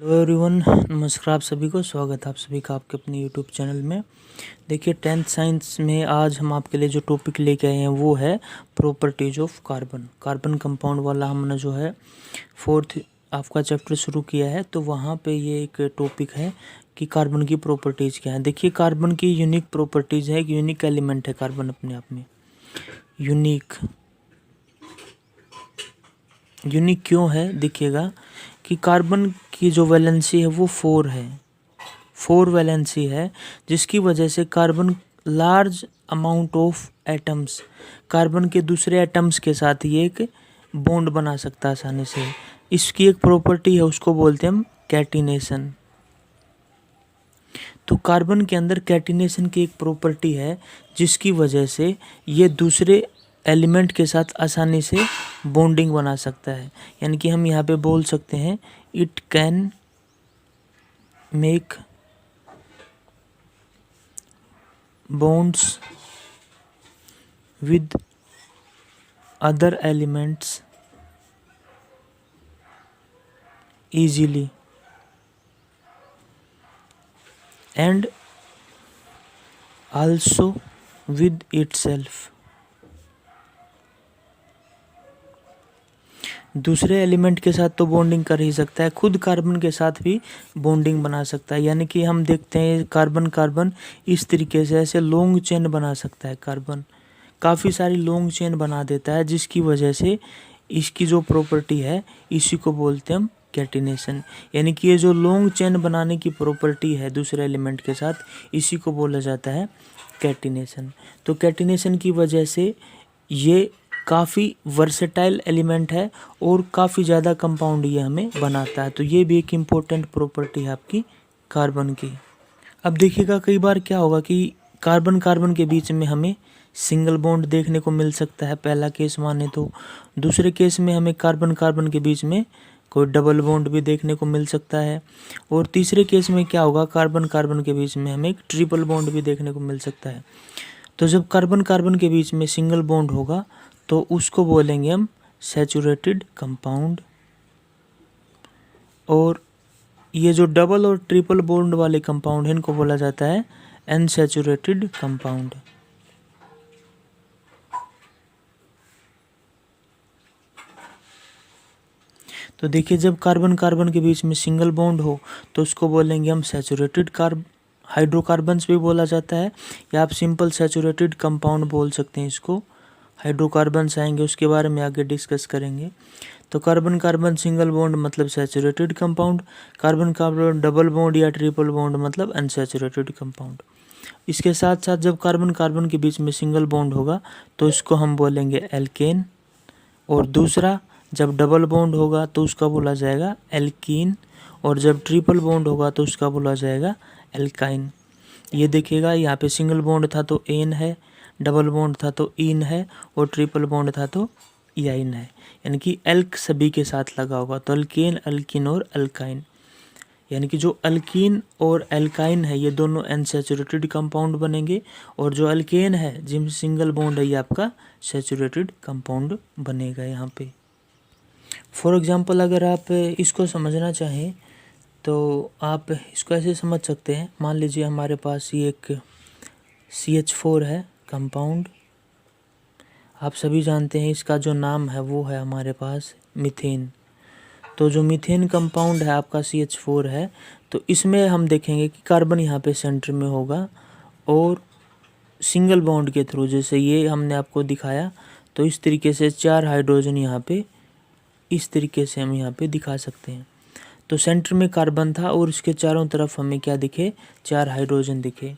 Hello everyone, नमस्कार। आप सभी को स्वागत है आप सभी का आपके अपने यूट्यूब चैनल में। देखिए 10th साइंस में आज हम आपके लिए जो टॉपिक लेके आए हैं वो है properties of carbon. Carbon compound वाला हमने जो है 4th आपका चैप्टर शुरू किया है, तो वहाँ पे ये एक टॉपिक है कि कार्बन की प्रॉपर्टीज़ क्या है। देखिए कार्बन की यूनिक प्रॉपर्टीज़ है, एक यूनिक एलिमेंट है कार्बन अपने आप में। यूनिक क्यों है, देखिएगा कि कार्बन की जो वैलेंसी है वो 4 है, 4 वैलेंसी है, जिसकी वजह से carbon large amount of atoms, carbon के दूसरे एटम्स के साथ ये एक बॉन्ड बना सकता है आसानी से। इसकी एक प्रॉपर्टी है, उसको बोलते हैं हम कैटिनेशन। तो कार्बन के अंदर कैटिनेशन की एक प्रॉपर्टी है, जिसकी वजह से ये दूसरे एलिमेंट के साथ आसानी से बॉन्डिंग बना सकता है। यानी कि हम यहाँ पे बोल सकते हैं it can make bonds with other elements easily and also with itself। दूसरे एलिमेंट के साथ तो बॉन्डिंग कर ही सकता है, खुद कार्बन के साथ भी बॉन्डिंग बना सकता है। यानी कि हम देखते हैं कार्बन कार्बन इस तरीके से ऐसे लॉन्ग चेन बना सकता है। कार्बन काफ़ी सारी लॉन्ग चेन बना देता है, जिसकी वजह से इसकी जो प्रॉपर्टी है इसी को बोलते हैं हम कैटिनेशन। यानी कि ये जो लॉन्ग चेन बनाने की प्रॉपर्टी है दूसरे एलिमेंट के साथ, इसी को बोला जाता है कैटिनेशन। तो कैटिनेशन की वजह से ये काफ़ी वर्सेटाइल एलिमेंट है और काफ़ी ज़्यादा कंपाउंड ये हमें बनाता है। तो ये भी एक इम्पोर्टेंट प्रॉपर्टी है आपकी कार्बन की। अब देखिएगा कई बार क्या होगा कि कार्बन कार्बन के बीच में हमें सिंगल बॉन्ड देखने को मिल सकता है, पहला केस माने तो। दूसरे केस में हमें कार्बन कार्बन के बीच में कोई डबल बॉन्ड भी देखने को मिल सकता है। और तीसरे केस में क्या होगा, कार्बन कार्बन के बीच में हमें एक ट्रिपल बॉन्ड भी देखने को मिल सकता है। तो जब कार्बन कार्बन के बीच में सिंगल बॉन्ड होगा तो उसको बोलेंगे हम सैचुरेटेड कंपाउंड। और ये जो डबल और ट्रिपल बॉन्ड वाले कंपाउंड हैं इनको बोला जाता है अनसैचुरेटेड कंपाउंड। तो देखिए जब कार्बन कार्बन के बीच में सिंगल बॉन्ड हो तो उसको बोलेंगे हम सैचुरेटेड हाइड्रोकार्बन्स भी बोला जाता है, या आप सिंपल सैचुरेटेड कंपाउंड बोल सकते हैं इसको। हाइड्रोकार्बन्स आएंगे, उसके बारे में आगे डिस्कस करेंगे। तो कार्बन कार्बन सिंगल बॉन्ड मतलब saturated compound, carbon carbon double bond या ट्रिपल बॉन्ड मतलब अनसैचुरेटेड कंपाउंड। इसके साथ साथ जब कार्बन कार्बन के बीच में सिंगल बॉन्ड होगा तो इसको हम बोलेंगे एल्केन। और दूसरा जब डबल बॉन्ड होगा तो उसका बोला जाएगा एल्कीन। और जब ट्रिपल बॉन्ड होगा तो उसका बोला जाएगा एल्काइन। ये देखिएगा यहाँ पे सिंगल बॉन्ड था तो एन है, डबल बॉन्ड था तो इन है, और ट्रिपल बॉन्ड था तो याइन है। यानी कि एल्क सभी के साथ लगा होगा तो अल्केन, अल्किन और अल्काइन। यानी कि जो अल्कीन और एल्काइन है ये दोनों अनसैचुरेटेड कंपाउंड बनेंगे, और जो अल्केन है जिनमें सिंगल बॉन्ड है ये आपका सैचुरेटेड कंपाउंड बनेगा यहाँ पे। फॉर एग्जांपल अगर आप इसको समझना चाहें तो आप इसको ऐसे समझ सकते हैं। मान लीजिए हमारे पास ये एक CH4 है कंपाउंड। आप सभी जानते हैं इसका जो नाम है वो है हमारे पास मीथेन। तो जो मीथेन कंपाउंड है आपका CH4 है, तो इसमें हम देखेंगे कि कार्बन यहाँ पे सेंटर में होगा और सिंगल बॉन्ड के थ्रू, जैसे ये हमने आपको दिखाया, तो इस तरीके से 4 हाइड्रोजन यहाँ पे इस तरीके से हम यहाँ पे दिखा सकते हैं। तो सेंटर में कार्बन था और इसके चारों तरफ हमें क्या दिखे, 4 हाइड्रोजन दिखे।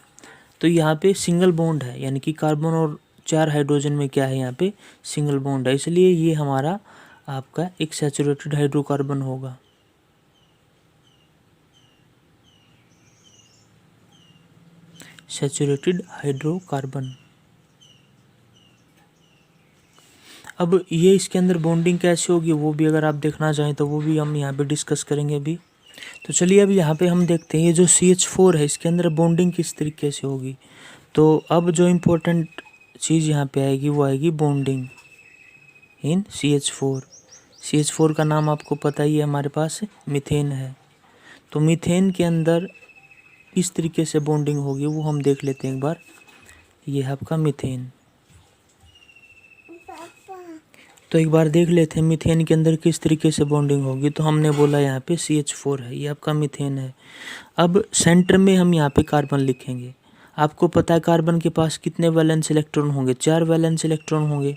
तो यहाँ पे सिंगल बॉन्ड है, यानी कि कार्बन और 4 हाइड्रोजन में क्या है, यहाँ पे सिंगल बॉन्ड है, इसलिए ये हमारा आपका एक सैचुरेटेड हाइड्रोकार्बन होगा। Saturated hydrocarbon. अब ये इसके अंदर बॉन्डिंग कैसे होगी वो भी अगर आप देखना चाहें तो वो भी हम यहाँ पे डिस्कस करेंगे अभी। तो चलिए अब यहाँ पे हम देखते हैं ये जो CH4 है इसके अंदर बॉन्डिंग किस तरीके से होगी। तो अब जो इम्पोर्टेंट चीज़ यहाँ पे आएगी वो आएगी बॉन्डिंग इन CH4। CH4 का नाम आपको पता ही है, हमारे पास मीथेन है। तो मीथेन के अंदर इस तरीके से बॉन्डिंग होगी, वो हम देख लेते हैं एक बार। ये है आपका मीथेन। तो एक बार देख लेते हैं मीथेन के अंदर किस तरीके से बॉन्डिंग होगी। तो हमने बोला यहाँ पे CH4 है, ये आपका मीथेन है। अब सेंटर में हम यहाँ पे कार्बन लिखेंगे। आपको पता है कार्बन के पास कितने वैलेंस इलेक्ट्रॉन होंगे, 4 वैलेंस इलेक्ट्रॉन होंगे।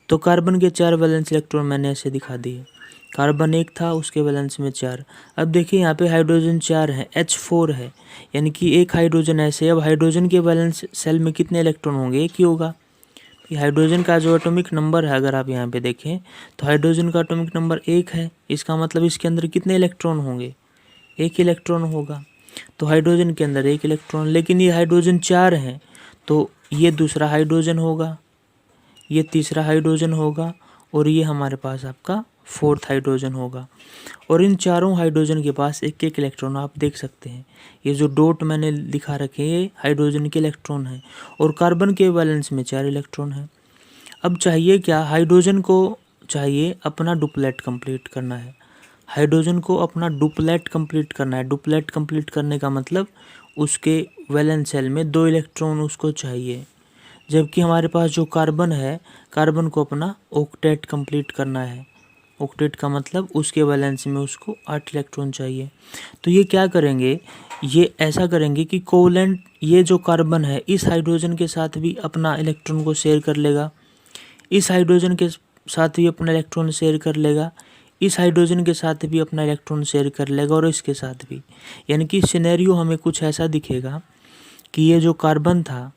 तो कार्बन के 4 वैलेंस इलेक्ट्रॉन मैंने ऐसे दिखा दिए। कार्बन 1 था, उसके वैलेंस में 4। अब देखिए यहाँ पे हाइड्रोजन 4 है, H4 है, यानी कि एक हाइड्रोजन ऐसे। अब हाइड्रोजन के वैलेंस सेल में कितने इलेक्ट्रॉन होंगे, एक ही होगा। ये हाइड्रोजन का जो एटॉमिक नंबर है, अगर आप यहाँ पे देखें तो हाइड्रोजन का एटॉमिक नंबर 1 है। इसका मतलब इसके अंदर कितने इलेक्ट्रॉन होंगे, एक इलेक्ट्रॉन होगा। तो हाइड्रोजन के अंदर एक इलेक्ट्रॉन, लेकिन ये हाइड्रोजन 4 हैं, तो ये दूसरा हाइड्रोजन होगा, ये तीसरा हाइड्रोजन होगा, और ये हमारे पास आपका 4th हाइड्रोजन होगा। और इन चारों हाइड्रोजन के पास एक एक इलेक्ट्रॉन आप देख सकते हैं। ये जो डॉट मैंने दिखा रखे हैं, ये हाइड्रोजन के इलेक्ट्रॉन हैं, और कार्बन के वैलेंस में 4 इलेक्ट्रॉन हैं। अब चाहिए क्या, हाइड्रोजन को चाहिए अपना डुप्लेट कंप्लीट करना है। हाइड्रोजन को अपना डुप्लेट कंप्लीट करना है। डुप्लेट कंप्लीट करने का मतलब उसके वैलेंस सेल में 2 इलेक्ट्रॉन उसको चाहिए। जबकि हमारे पास जो कार्बन है, कार्बन को अपना ऑक्टेट कंप्लीट करना है। ऑक्टेट का मतलब उसके वैलेंस में उसको 8 इलेक्ट्रॉन चाहिए। तो ये क्या करेंगे, ये ऐसा करेंगे कि कोवलेंट, ये जो कार्बन है इस हाइड्रोजन के साथ भी अपना इलेक्ट्रॉन को शेयर कर लेगा, इस हाइड्रोजन के साथ भी अपना इलेक्ट्रॉन शेयर कर लेगा, इस हाइड्रोजन के साथ भी अपना इलेक्ट्रॉन शेयर कर लेगा, और इसके साथ भी। यानी कि सिनेरियो हमें कुछ ऐसा दिखेगा कि ये जो कार्बन था,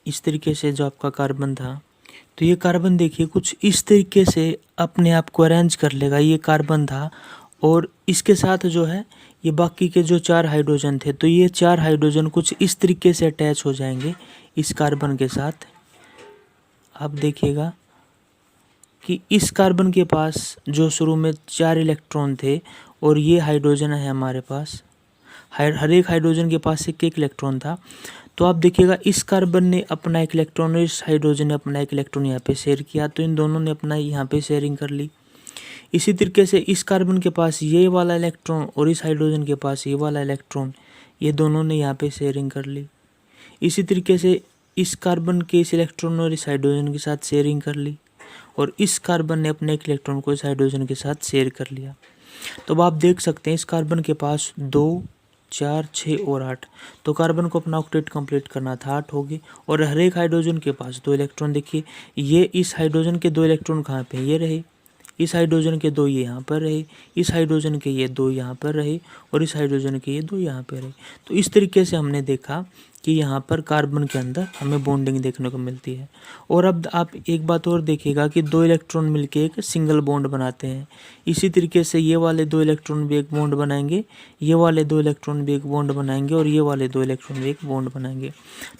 इस तरीके से जो आपका कार्बन था, तो ये कार्बन देखिए कुछ इस तरीके से अपने आप को अरेंज कर लेगा। ये कार्बन था, और इसके साथ जो है ये बाकी के जो 4 हाइड्रोजन थे, तो ये 4 हाइड्रोजन कुछ इस तरीके से अटैच हो जाएंगे इस कार्बन के साथ। आप देखिएगा कि इस कार्बन के पास जो शुरू में 4 इलेक्ट्रॉन थे, और ये हाइड्रोजन है हमारे पास, हर एक हाइड्रोजन के पास एक एक इलेक्ट्रॉन था। तो आप देखिएगा इस कार्बन ने अपना एक इलेक्ट्रॉन और इस हाइड्रोजन ने अपना एक इलेक्ट्रॉन यहाँ पे शेयर किया, तो इन दोनों ने अपना यहाँ पे शेयरिंग कर ली। इसी तरीके से इस कार्बन के पास ये वाला इलेक्ट्रॉन और इस हाइड्रोजन के पास ये वाला इलेक्ट्रॉन, ये दोनों ने यहाँ पे शेयरिंग कर ली। इसी तरीके से इस कार्बन के इस इलेक्ट्रॉन और इस हाइड्रोजन के साथ शेयरिंग कर ली, और इस कार्बन ने अपने एक इलेक्ट्रॉन को इस हाइड्रोजन के साथ शेयर कर लिया। तो अब आप देख सकते हैं इस कार्बन के पास 2, 4, 6 और 8, तो कार्बन को अपना ऑक्टेट कंप्लीट करना था, 8 हो गए। और हर एक हाइड्रोजन के पास 2 इलेक्ट्रॉन। देखिए ये इस हाइड्रोजन के 2 इलेक्ट्रॉन कहाँ पे, ये रहे, इस हाइड्रोजन के 2 ये यहाँ पर रहे, इस हाइड्रोजन के ये 2 यहाँ पर रहे, और इस हाइड्रोजन के ये 2 यहाँ पर रहे। तो इस तरीके से हमने देखा कि यहाँ पर कार्बन के अंदर हमें बॉन्डिंग देखने को मिलती है। और अब आप एक बात और देखिएगा कि 2 इलेक्ट्रॉन मिलके एक सिंगल बॉन्ड बनाते हैं। इसी तरीके से ये वाले 2 इलेक्ट्रॉन भी एक बॉन्ड बनाएंगे, ये वाले 2 इलेक्ट्रॉन भी एक बॉन्ड बनाएंगे, और ये वाले 2 इलेक्ट्रॉन भी एक बॉन्ड बनाएंगे।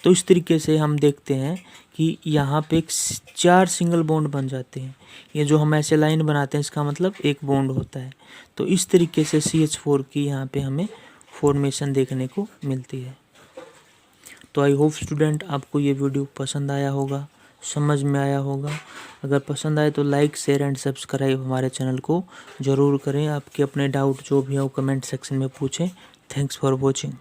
तो इस तरीके से हम देखते हैं कि यहाँ पे 4 सिंगल बॉन्ड बन जाते हैं। ये जो हम ऐसे लाइन बनाते हैं, इसका मतलब एक बॉन्ड होता है। तो इस तरीके से CH4 की यहाँ पे हमें फॉर्मेशन देखने को मिलती है। तो आई होप स्टूडेंट आपको ये वीडियो पसंद आया होगा, समझ में आया होगा। अगर पसंद आए तो लाइक, शेयर एंड सब्सक्राइब हमारे चैनल को ज़रूर करें। आपके अपने डाउट जो भी हो कमेंट सेक्शन में पूछें। Thanks for watching.